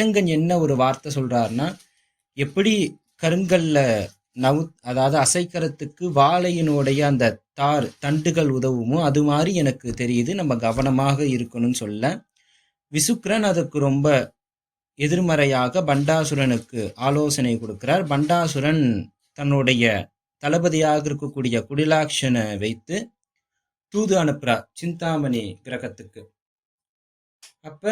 அங்கன் என்ன ஒரு வார்த்தை சொல்றாருன்னா, எப்படி கருங்கல்ல அதாவது அசைக்கிறதுக்கு வாழையினுடைய அந்த தண்டுகள் உதவுமோ அது மாதிரி எனக்கு தெரியுது, நம்ம கவனமாக இருக்கணும்னு சொல்ல, விசுக்கிரன் அதுக்கு ரொம்ப எதிர்மறையாக பண்டாசுரனுக்கு ஆலோசனை கொடுக்கிறார். பண்டாசுரன் தன்னுடைய தளபதியாக இருக்கக்கூடிய குடிலாட்சனை வைத்து தூது அனுப்புறார் சிந்தாமணி கிரகத்துக்கு. அப்ப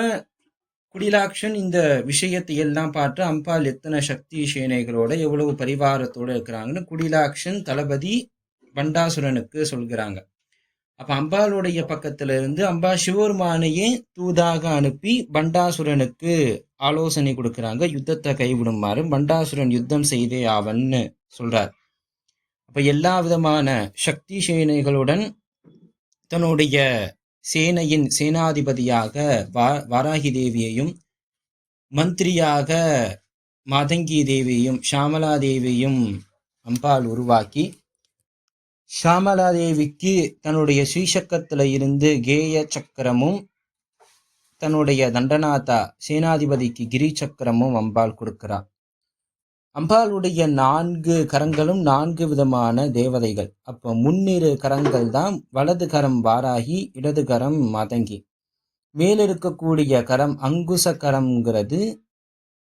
குடிலாட்சன் இந்த விஷயத்தை எல்லாம் பார்த்து அம்பாள் எத்தனை சக்தி சேனைகளோட எவ்வளவு பரிவாரத்தோட இருக்கிறாங்கன்னு குடிலாட்சன் தளபதி பண்டாசுரனுக்கு சொல்கிறாங்க. அப்ப அம்பாளுடைய பக்கத்துல இருந்து அம்பா சிவபெருமானையே தூதாக அனுப்பி பண்டாசுரனுக்கு ஆலோசனை கொடுக்கிறாங்க, யுத்தத்தை கைவிடுமாறு. பண்டாசுரன் யுத்தம் செய்தே ஆவன்னு சொல்றார். அப்ப எல்லா விதமான சக்தி சேனைகளுடன் தன்னுடைய சேனையின் சேனாதிபதியாக வாராகி தேவியையும், மந்திரியாக மாதங்கி தேவியையும், ஷாமலா தேவியையும் அம்பாள் உருவாக்கி, ஷாமலா தேவிக்கு தன்னுடைய ஸ்ரீசக்கரத்துல இருந்து கேய சக்கரமும், தன்னுடைய தண்டநாதா சேனாதிபதிக்கு கிரி சக்கரமும் அம்பாள் கொடுக்கிறார். அம்பாளுடைய 4 கரங்களும் 4 விதமான தேவதைகள். அப்போ முன்னிரு கரங்கள் தான் வலது கரம் வாராகி, இடது கரம் மாதங்கி. மேல இருக்கக்கூடிய கரம் அங்குச கரம்ங்கிறது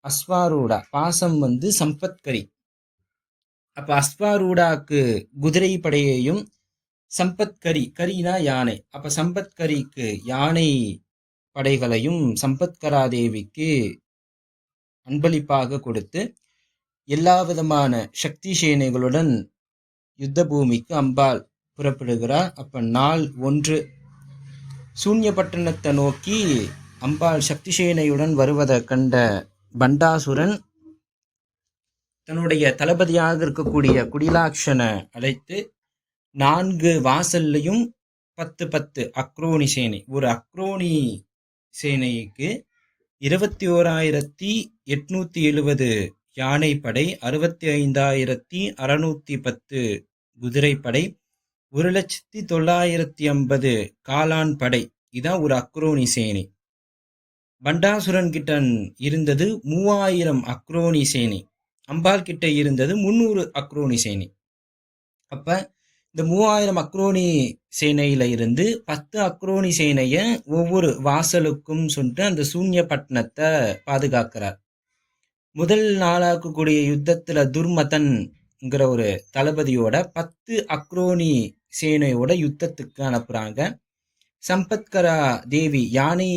அஸ்வாரூடா, பாசம் சம்பத்கரி. அப்ப அஸ்வாரூடாக்கு குதிரை படையையும், சம்பத்கரி கரினா யானை, அப்ப சம்பத்கரிக்கு யானை படைகளையும் சம்பத்கரா தேவிக்கு அன்பளிப்பாக கொடுத்து எல்லா விதமான சக்தி சேனைகளுடன் யுத்த பூமிக்கு அம்பாள் புறப்படுகிறார். அப்ப நாள் 1 சூன்யபட்டணத்தை நோக்கி அம்பாள் சக்தி சேனையுடன் வருவதை கண்ட பண்டாசுரன் தன்னுடைய தளபதியாக இருக்கக்கூடிய குடிலாட்சனை அழைத்து 4 வாசல்லையும் 10 அக்ரோனி சேனை, ஒரு அக்ரோனி சேனைக்கு 21,870 யானைப்படை, 65,610 குதிரைப்படை, 1,09,50 காலான் படை. இதான் ஒரு அக்ரோனி சேனை. பண்டாசுரன் கிட்ட இருந்தது 3000 அக்ரோனி சேனை, அம்பாள் கிட்ட இருந்தது 300 அக்ரோனி சேனை. அப்ப இந்த 3000 அக்ரோனி சேனையில இருந்து 10 அக்ரோனி சேனைய ஒவ்வொரு வாசலுக்கும் சொல்லிட்டு அந்த சூன்யபட்டணத்தை பாதுகாக்கிறார். முதல் நாளாக்கக்கூடிய யுத்தத்துல துர்மதன்ங்கிற ஒரு தளபதியோட 10 அக்ரோனி சேனையோட யுத்தத்துக்கு அனுப்புறாங்க. சம்பத்கரா தேவி யானை